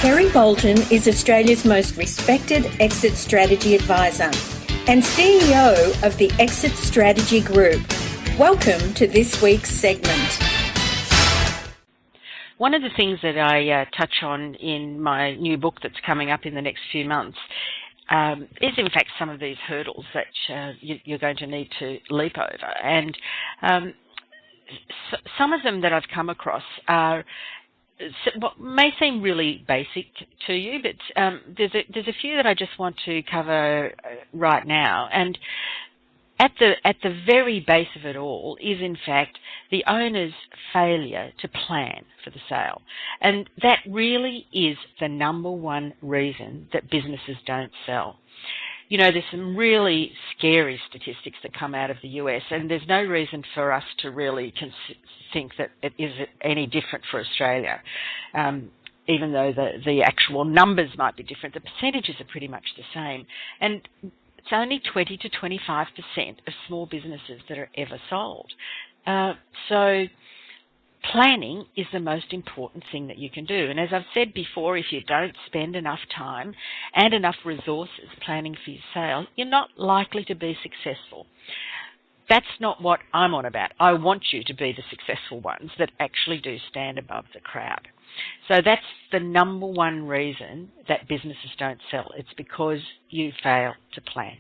Kerry Boulton is Australia's most respected exit strategy advisor and CEO of the Exit Strategy Group. Welcome to this week's segment. One of the things that I touch on in my new book that's coming up in the next few months is in fact some of these hurdles that you're going to need to leap over. And some of them that I've come across are what may seem really basic to you, but there's a few that I just want to cover right now. And at the very base of it all is in fact the owner's failure to plan for the sale. And that really is the number one reason that businesses don't sell. You know, there's some really scary statistics that come out of the US, and there's no reason for us to really think that it is any different for Australia. Even though the actual numbers might be different, the percentages are pretty much the same. And it's only 20 to 25% of small businesses that are ever sold. So planning is the most important thing that you can do. And as I've said before, if you don't spend enough time and enough resources planning for your sale, you're not likely to be successful. That's not what I'm on about. I want you to be the successful ones that actually do stand above the crowd. So that's the number one reason that businesses don't sell. It's because you fail to plan.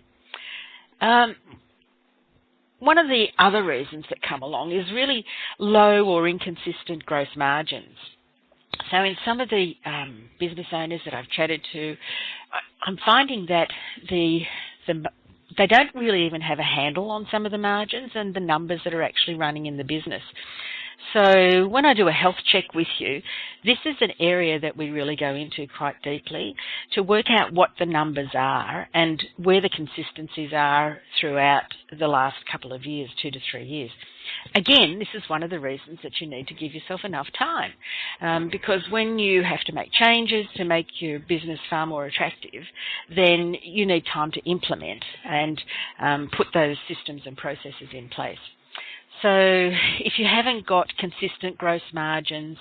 One of the other reasons that come along is really low or inconsistent gross margins. So in some of the business owners that I've chatted to, I'm finding that they don't really even have a handle on some of the margins and the numbers that are actually running in the business. So when I do a health check with you, this is an area that we really go into quite deeply to work out what the numbers are and where the consistencies are throughout the last couple of years, 2 to 3 years. Again, this is one of the reasons that you need to give yourself enough time, because when you have to make changes to make your business far more attractive, then you need time to implement and put those systems and processes in place. So if you haven't got consistent gross margins,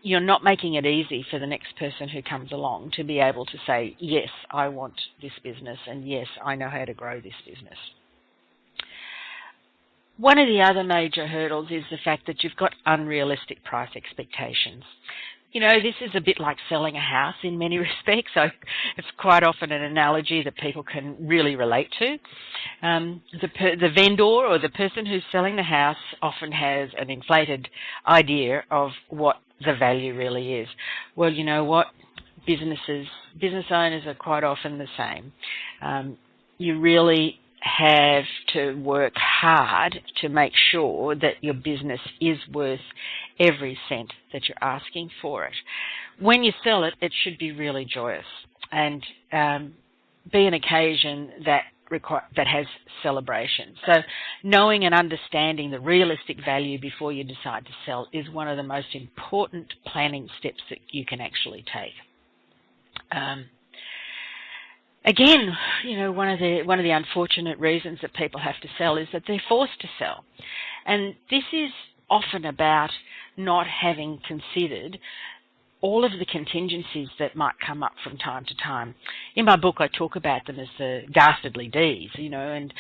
you're not making it easy for the next person who comes along to be able to say, yes, I want this business, and yes, I know how to grow this business. One of the other major hurdles is the fact that you've got unrealistic price expectations. You know, this is a bit like selling a house in many respects, so it's quite often an analogy that people can really relate to. The vendor or the person who's selling the house often has an inflated idea of what the value really is. Well, you know what? Business owners are quite often the same. You really have to work hard to make sure that your business is worth every cent that you're asking for it. When you sell it, it should be really joyous and be an occasion that has celebration. So knowing and understanding the realistic value before you decide to sell is one of the most important planning steps that you can actually take. Again, you know, one of the unfortunate reasons that people have to sell is that they're forced to sell. And this is often about not having considered all of the contingencies that might come up from time to time. In my book, I talk about them as the dastardly Ds, you know, and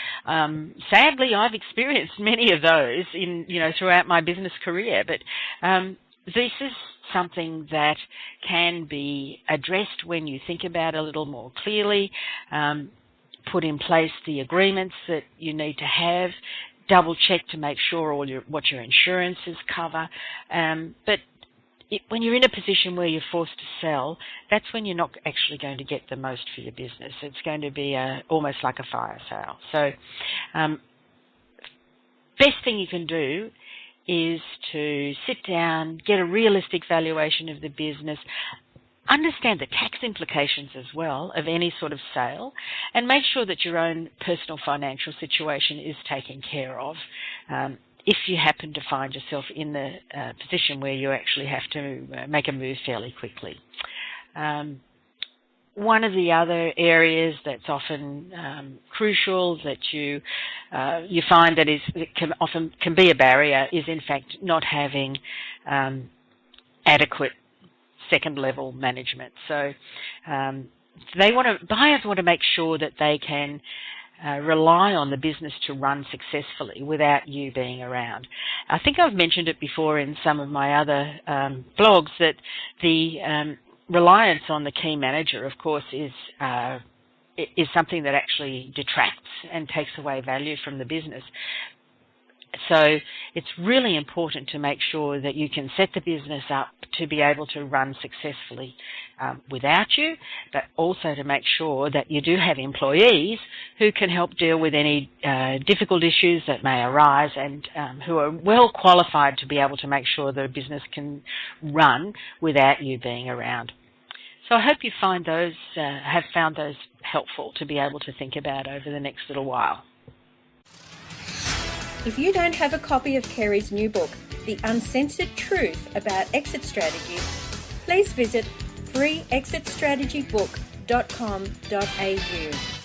sadly, I've experienced many of those throughout my business career. But this is something that can be addressed when you think about it a little more clearly, put in place the agreements that you need to have, double check to make sure what your insurances cover. But when you're in a position where you're forced to sell, that's when you're not actually going to get the most for your business. It's going to be almost like a fire sale. So best thing you can do is to sit down, get a realistic valuation of the business, understand the tax implications as well of any sort of sale, and make sure that your own personal financial situation is taken care of if you happen to find yourself in the position where you actually have to make a move fairly quickly. One of the other areas that's often crucial that you find that often can be a barrier is in fact not having adequate second level management. So buyers want to make sure that they can rely on the business to run successfully without you being around. I think I've mentioned it before in some of my other blogs that the reliance on the key manager, of course, is something that actually detracts and takes away value from the business. So it's really important to make sure that you can set the business up to be able to run successfully without you, but also to make sure that you do have employees who can help deal with any difficult issues that may arise, and who are well qualified to be able to make sure the business can run without you being around. So I hope you have found those helpful to be able to think about over the next little while. If you don't have a copy of Kerry's new book, The Uncensored Truth About Exit Strategies, please visit freeexitstrategybook.com.au.